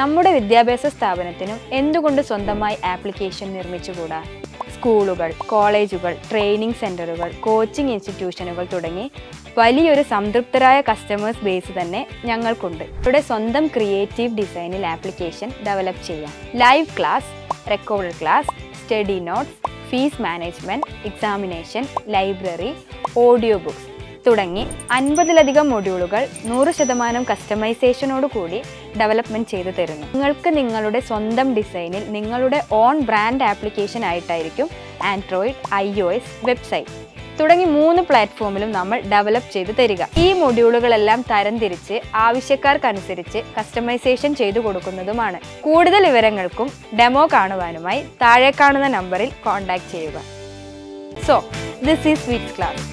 നമ്മുടെ വിദ്യാഭ്യാസ സ്ഥാപനത്തിനും എന്തുകൊണ്ട് സ്വന്തമായി ആപ്ലിക്കേഷൻ നിർമ്മിച്ചുകൂടാ? സ്കൂളുകൾ, കോളേജുകൾ, ട്രെയിനിങ് സെൻ്ററുകൾ, കോച്ചിങ് ഇൻസ്റ്റിറ്റ്യൂഷനുകൾ തുടങ്ങി വലിയൊരു സംതൃപ്തരായ കസ്റ്റമേഴ്സ് ബേസ് തന്നെ ഞങ്ങൾക്കുണ്ട്. ഇവിടെ സ്വന്തം ക്രിയേറ്റീവ് ഡിസൈനിൽ ആപ്ലിക്കേഷൻ ഡെവലപ്പ് ചെയ്യാം. Live class, record class, study notes, fees management, examination, library, audio books തുടങ്ങി 50ലധികം മൊഡ്യൂളുകൾ 100% കസ്റ്റമൈസേഷനോട് കൂടി ഡെവലപ്മെൻറ്റ് ചെയ്തു തരുന്നു. നിങ്ങൾക്ക് നിങ്ങളുടെ സ്വന്തം ഡിസൈനിൽ നിങ്ങളുടെ ഓൺ ബ്രാൻഡ് ആപ്ലിക്കേഷൻ ആയിട്ടായിരിക്കും ആൻഡ്രോയിഡ്, iOS, വെബ്സൈറ്റ് തുടങ്ങി 3 പ്ലാറ്റ്ഫോമിലും നമ്മൾ ഡെവലപ്പ് ചെയ്തു തരിക. ഈ മൊഡ്യൂളുകളെല്ലാം തരംതിരിച്ച് ആവശ്യക്കാർക്കനുസരിച്ച് കസ്റ്റമൈസേഷൻ ചെയ്തു കൊടുക്കുന്നതുമാണ്. കൂടുതൽ വിവരങ്ങൾക്കും ഡെമോ കാണുവാനുമായി താഴെ കാണുന്ന നമ്പറിൽ കോൺടാക്റ്റ് ചെയ്യുക. So this is sweets class.